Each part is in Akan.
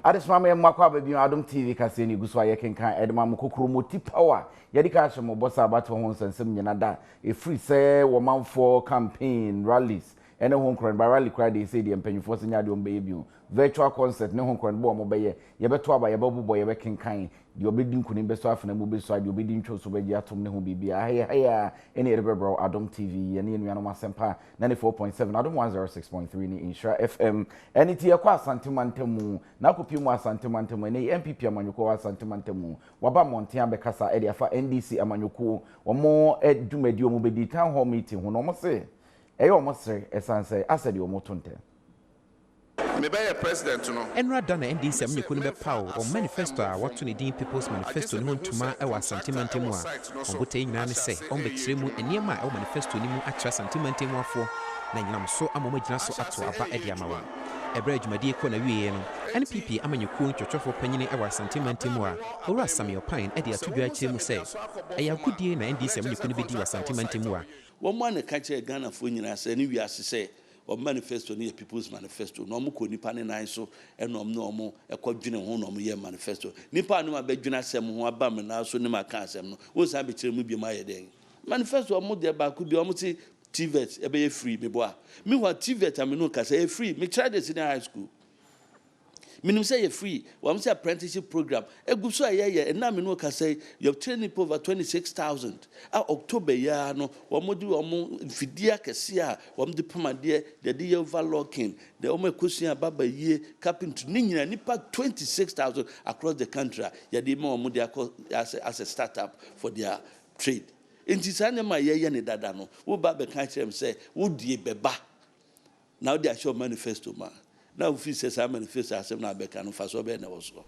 Adesmame makwa baby Adom TV kase ni guso ayekenkan edema mukukuru moti power yedika hye mo bossa abato ho nsensem nyina da e free say womanfo campaign rallies ene ho nkron ba rally cry dey say the empanyfo se nya de ombe ebio virtual concert ne ho nkron bo mo beye yebeto aba yebabubo yebekenkan de obedi nkuni beso afena mu beso ade obedi ntwo so bagi atom ne ho bibia haya ene edebro Adom TV ye ne nuano masempa 94.7 Adom 106.3 ni Insha FM eniti ye kwa Asante Mantemu na kopi mu Asante Mantemu ne NPP amanyoko wa Asante Mantemu waba monten abekasa ede afa NDC amanyoko omo edumadi omo bedi townhall meeting ho no mo se omo sere esanse asedi omo tonte me be president no enra da na NDC amanyoko no be paw o manifesto a wato ne din People's Manifesto no ntuma e wa Asante Mantemu a obote nyina ne se on betire mu eniema e manifesto ni mu akira Asante Mantemu afo na nyinam so amoma gina so ato aba edi amawa ebra adwumadi ko na wiye no NPP amanyoko ntwotwofo panyine e wa Asante Mantemu a owura Samuel Pine edi atodwa akire mu se eya gudie na NDC amanyoko no bedi wa Asante Mantemu a wo mo na ka kire Ghana fo nyina se ne wiase se o manifesto ni People's Manifesto no mo ko nipa ne nan so enom no mo ekwadwene ho no mo ye manifesto nipa no abadwene asem ho aba me na so ne maka asem no wo sa be kire mu bi ma ye den manifesto mo de ba ku bi o mo ti TVET ebe ye free me boa me wa TVET ameno ka say free me try the senior high school minimum say free we say apprenticeship program egu so aye na me no ka say you training people over 26,000 October ya no we mo di we mo fidia kese a we mo di pamade de overlocking de o mo ekosia baba yie carpenter ni nyina nipa 26,000 across the country ya di mo mo di as a startup for their trade enti sane ma ye ne dada no wo ba be kan kire say wo die beba now they show manifesto ma now fi say some manifesto asem na be kan fa so be na wo so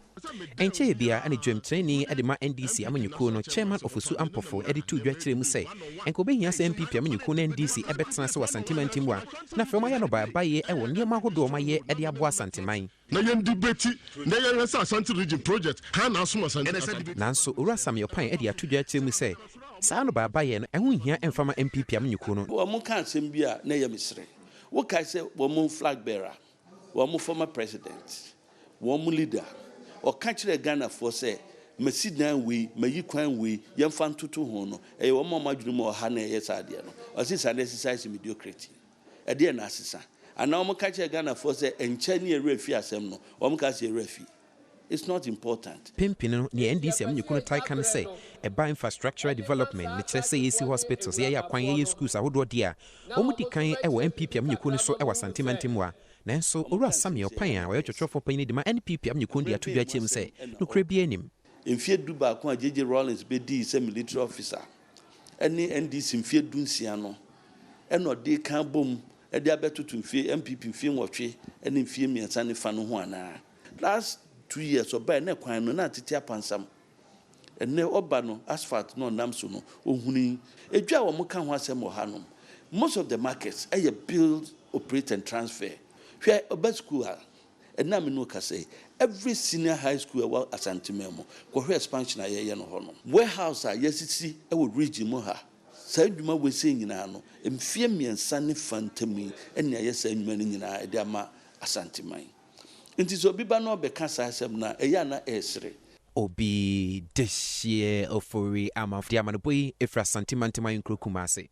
enche bia ane dwem training ade ma NDC amanyoko no chairman of Osu Ampofo ede tu dwa kire mu say enko be hia say MPP amanyoko na NDC ebetena se wa Asante Mantemu a na fema ya no ba ye e wo niema hodo ma ye ede abo Asante man na yem debate na yem say Asante Region project ha na so Asante nanso owura Samuel Pine ede atodwa kire mu say saa no ba ye no ehun hia emfama MPP amanyoko no wo mo kan asem bia na yem sire wo kai say wo mo flag bearer wo mo former president wo mo leader o ka kire Ghana for say masidan we mayi kwan we yemfa ntoto ho no e wo mo madwunu mo ha na ye saade no o si sane exercise mediocrity e de na asesa ana wo mo ka kire Ghana for say enche ne refi asem no wo mo ka say refi. It's not important. Pimpino ni NDC amanyoko no tai kan say e ba infrastructural development ne kire say yesi hospitals ye yakwan ye schools ahodo dia o mudi kan e wo MPP amanyoko no so e wa Asante Mantemu a nanso owura Samuel Pine a wo twotwofo panyine de ma NPP amanyoko ndi atodwa chem say no kure bi anim mfie du ba ko a JJ Rollins be di say military officer any NDC mfie du nsia no e no de kan bom e de abetoto mfie MPP mfie nwotwe ene mfie miensa ne fa no ho ana last 2 years oba na kwan no na tete apansam ene oba no asphalt no nam so no ohuni edwa wo mo ka ho asem ho hanom most of the markets are build, operate and transfer where oba school ena me no ka say every senior high school wa Asante Memo ko expansion aye no hono warehouse a yesisi e wo region mo ha sa adwuma we se nyina no mfie miensa ne fantami ene aye sa adwuma ne nyina e de ama Asante man nti so biba no be ka sa asem na eya na esre obi deshie ofori amafia manopoi efra Asante Mantemu nkrokumase